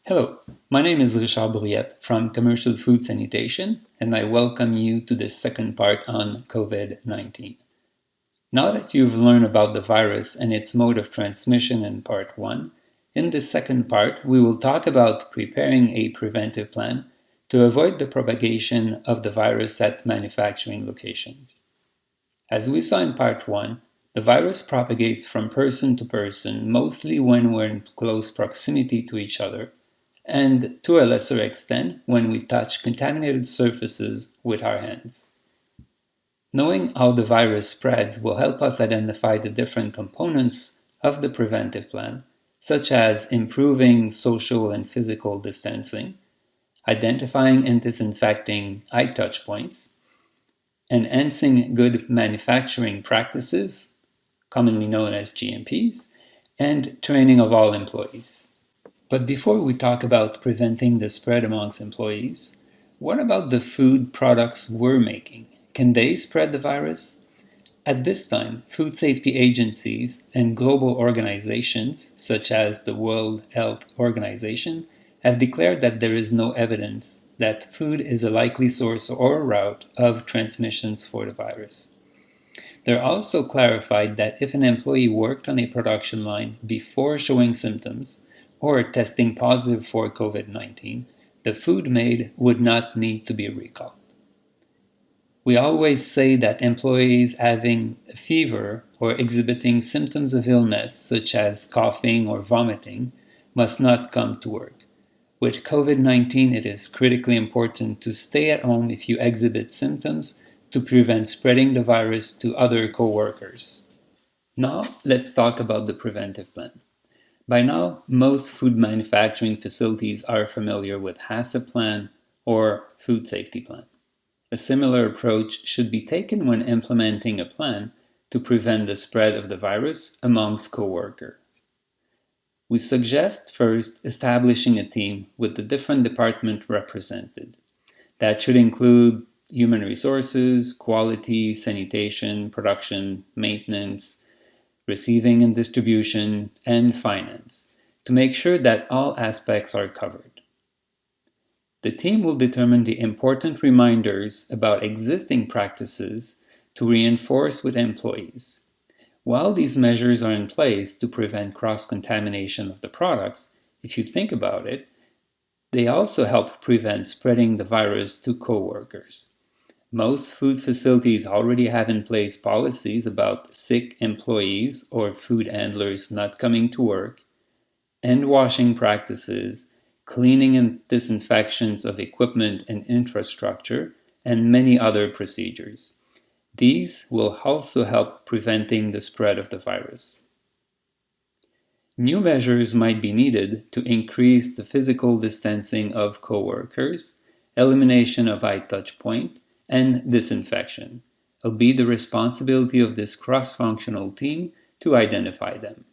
Hello, my name is Richard Brouillette from Commercial Food Sanitation, and I welcome you to this second part on COVID-19. Now that you've learned about the virus and its mode of transmission in part 1, in this second part we will talk about preparing a preventive plan to avoid the propagation of the virus at manufacturing locations. As we saw in part 1, the virus propagates from person to person mostly when we're in close proximity to each other, and to a lesser extent when we touch contaminated surfaces with our hands. Knowing how the virus spreads will help us identify the different components of the preventive plan, such as improving social and physical distancing, identifying and disinfecting high touch points, enhancing good manufacturing practices, commonly known as GMPs, and training of all employees. But before we talk about preventing the spread amongst employees, what about the food products we're making? Can they spread the virus? At this time, food safety agencies and global organizations, such as the World Health Organization, have declared that there is no evidence that food is a likely source or route of transmissions for the virus. They're also clarified that if an employee worked on a production line before showing symptoms or testing positive for COVID-19, the food made would not need to be recalled. We always say that employees having a fever or exhibiting symptoms of illness, such as coughing or vomiting, must not come to work. With COVID-19, it is critically important to stay at home if you exhibit symptoms to prevent spreading the virus to other co-workers. Now, let's talk about the preventive plan. By now, most food manufacturing facilities are familiar with HACCP plan or food safety plan. A similar approach should be taken when implementing a plan to prevent the spread of the virus amongst co-workers. We suggest first establishing a team with the different departments represented. That should include human resources, quality, sanitation, production, maintenance, receiving and distribution, and finance, to make sure that all aspects are covered. The team will determine the important reminders about existing practices to reinforce with employees. While these measures are in place to prevent cross-contamination of the products, if you think about it, they also help prevent spreading the virus to co-workers. Most food facilities already have in place policies about sick employees or food handlers not coming to work, hand washing practices, cleaning and disinfections of equipment and infrastructure, and many other procedures. These will also help preventing the spread of the virus. New measures might be needed to increase the physical distancing of co-workers, elimination of high touch point, and disinfection. It'll be the responsibility of this cross-functional team to identify them.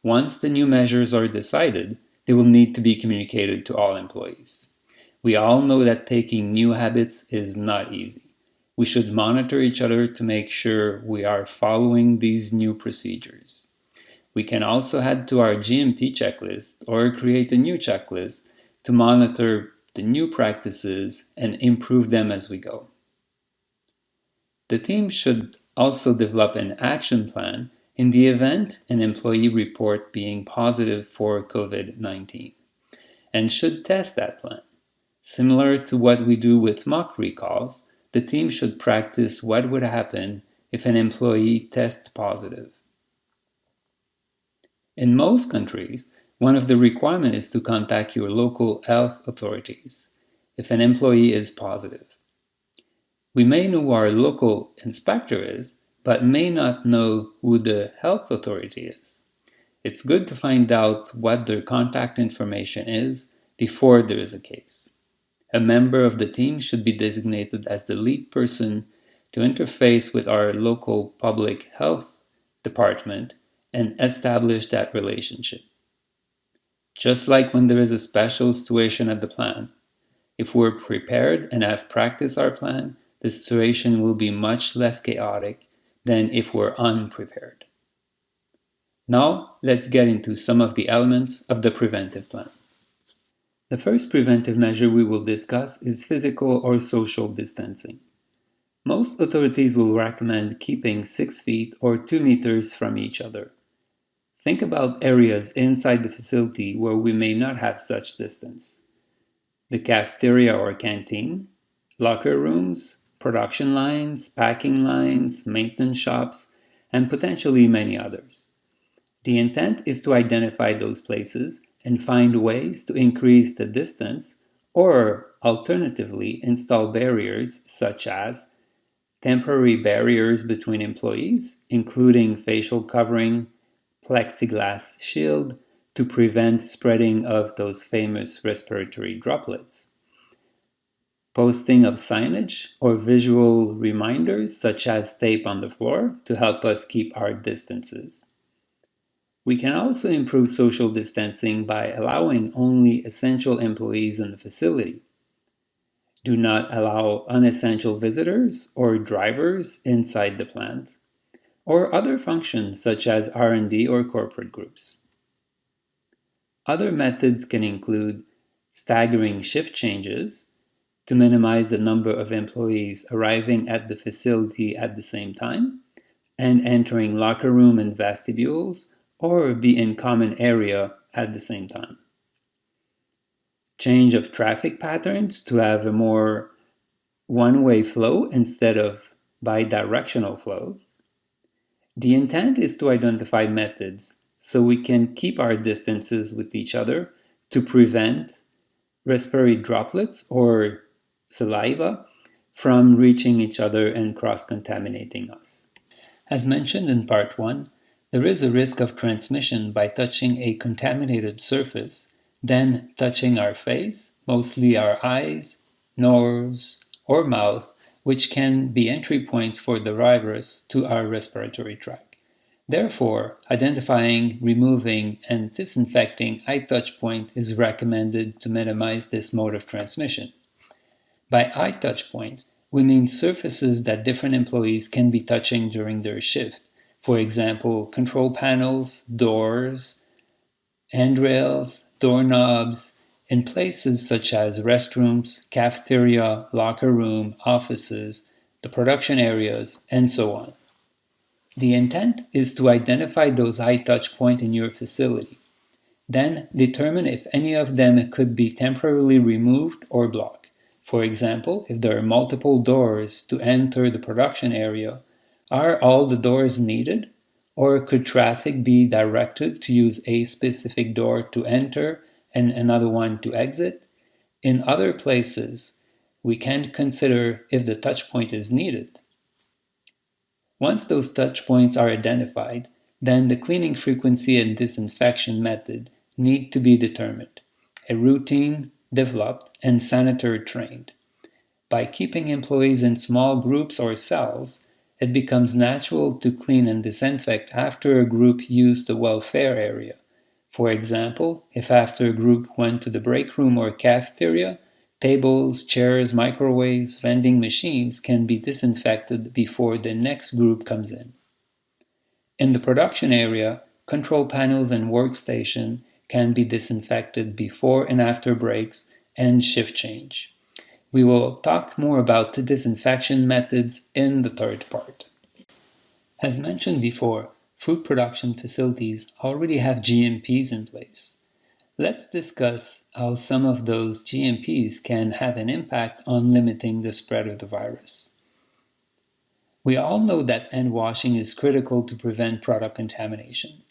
Once the new measures are decided, they will need to be communicated to all employees. We all know that taking new habits is not easy. We should monitor each other to make sure we are following these new procedures. We can also add to our GMP checklist or create a new checklist to monitor the new practices and improve them as we go. The team should also develop an action plan in the event an employee report being positive for COVID-19 and should test that plan. Similar to what we do with mock recalls, the team should practice what would happen if an employee tests positive. In most countries, one of the requirements is to contact your local health authorities if an employee is positive. We may know who our local inspector is, but may not know who the health authority is. It's good to find out what their contact information is before there is a case. A member of the team should be designated as the lead person to interface with our local public health department and establish that relationship. Just like when there is a special situation at the plant, if we're prepared and have practiced our plan, the situation will be much less chaotic than if we're unprepared. Now, let's get into some of the elements of the preventive plan. The first preventive measure we will discuss is physical or social distancing. Most authorities will recommend keeping 6 feet or 2 meters from each other. Think about areas inside the facility where we may not have such distance. The cafeteria or canteen, locker rooms, production lines, packing lines, maintenance shops, and potentially many others. The intent is to identify those places and find ways to increase the distance or alternatively install barriers such as temporary barriers between employees, including facial covering, plexiglass shield to prevent spreading of those famous respiratory droplets, posting of signage or visual reminders such as tape on the floor to help us keep our distances. We can also improve social distancing by allowing only essential employees in the facility. Do not allow unessential visitors or drivers inside the plant, or other functions such as R&D or corporate groups. Other methods can include staggering shift changes to minimize the number of employees arriving at the facility at the same time and entering locker room and vestibules or be in common area at the same time. Change of traffic patterns to have a more one-way flow instead of bidirectional flow. The intent is to identify methods so we can keep our distances with each other to prevent respiratory droplets or saliva from reaching each other and cross-contaminating us. As mentioned in part 1, there is a risk of transmission by touching a contaminated surface, then touching our face, mostly our eyes, nose, or mouth, which can be entry points for the virus to our respiratory tract. Therefore, identifying, removing, and disinfecting eye touch point is recommended to minimize this mode of transmission. By eye touch point, we mean surfaces that different employees can be touching during their shift. For example, control panels, doors, handrails, doorknobs, in places such as restrooms, cafeteria, locker room, offices, the production areas, and so on. The intent is to identify those eye touch points in your facility. Then determine if any of them could be temporarily removed or blocked. For example, if there are multiple doors to enter the production area, are all the doors needed? Or could traffic be directed to use a specific door to enter and another one to exit? In other places, we can consider if the touch point is needed. Once those touch points are identified, then the cleaning frequency and disinfection method need to be determined, a routine developed and sanitary trained. By keeping employees in small groups or cells, it becomes natural to clean and disinfect after a group used the welfare area. For example, if after a group went to the break room or cafeteria, tables, chairs, microwaves, vending machines can be disinfected before the next group comes in. In the production area, control panels and workstation can be disinfected before and after breaks and shift change. We will talk more about the disinfection methods in the third part. As mentioned before, food production facilities already have GMPs in place. Let's discuss how some of those GMPs can have an impact on limiting the spread of the virus. We all know that hand washing is critical to prevent product contamination.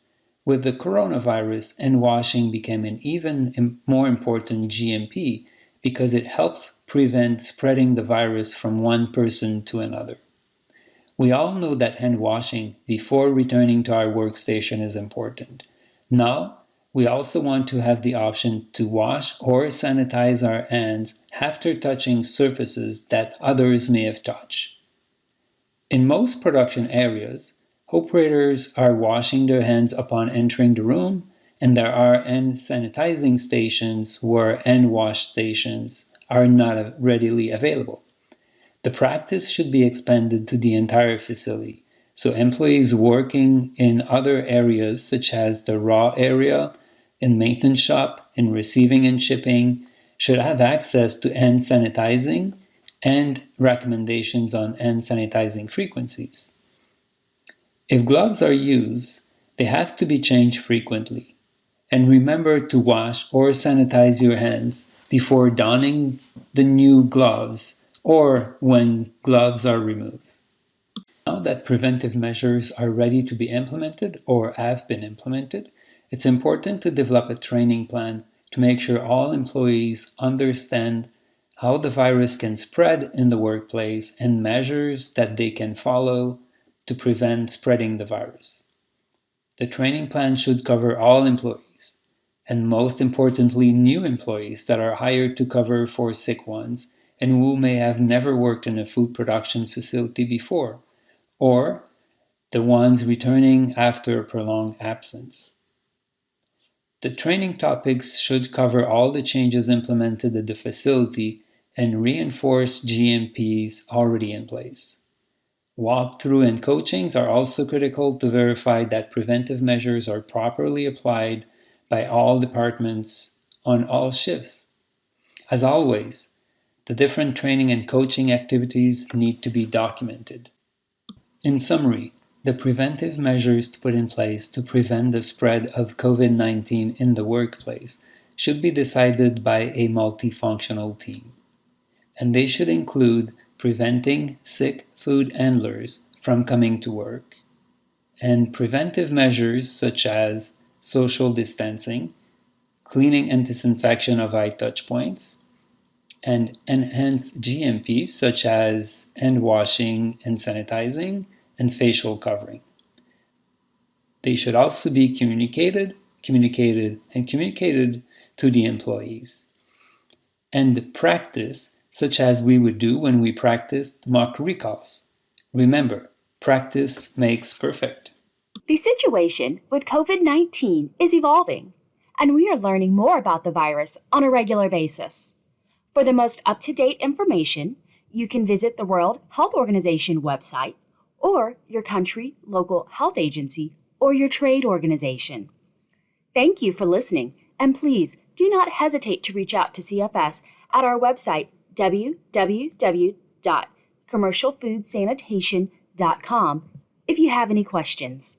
With the coronavirus, hand washing became an even more important GMP because it helps prevent spreading the virus from one person to another. We all know that hand washing before returning to our workstation is important. Now, we also want to have the option to wash or sanitize our hands after touching surfaces that others may have touched. In most production areas, operators are washing their hands upon entering the room, and there are hand sanitizing stations where hand wash stations are not readily available. The practice should be expanded to the entire facility, So employees working in other areas such as the raw area, in maintenance shop, in receiving and shipping, should have access to hand sanitizing and recommendations on hand sanitizing frequencies. If gloves are used, they have to be changed frequently. And remember to wash or sanitize your hands before donning the new gloves or when gloves are removed. Now that preventive measures are ready to be implemented or have been implemented, it's important to develop a training plan to make sure all employees understand how the virus can spread in the workplace and measures that they can follow to prevent spreading the virus. The training plan should cover all employees, and most importantly, new employees that are hired to cover for sick ones and who may have never worked in a food production facility before, or the ones returning after a prolonged absence. The training topics should cover all the changes implemented at the facility and reinforce GMPs already in place. Walkthrough and coachings are also critical to verify that preventive measures are properly applied by all departments on all shifts. As always, the different training and coaching activities need to be documented. In summary, the preventive measures to put in place to prevent the spread of COVID-19 in the workplace should be decided by a multifunctional team, and they should include preventing sick food handlers from coming to work, and preventive measures such as social distancing, cleaning and disinfection of high touch points, and enhanced GMPs such as hand washing and sanitizing and facial covering. They should also be communicated to the employees. And practice, such as we would do when we practiced mock recalls. Remember, practice makes perfect. The situation with COVID-19 is evolving, and we are learning more about the virus on a regular basis. For the most up-to-date information, you can visit the World Health Organization website or your country, local health agency, or your trade organization. Thank you for listening, and please do not hesitate to reach out to CFS at our website, www.commercialfoodsanitation.com, if you have any questions.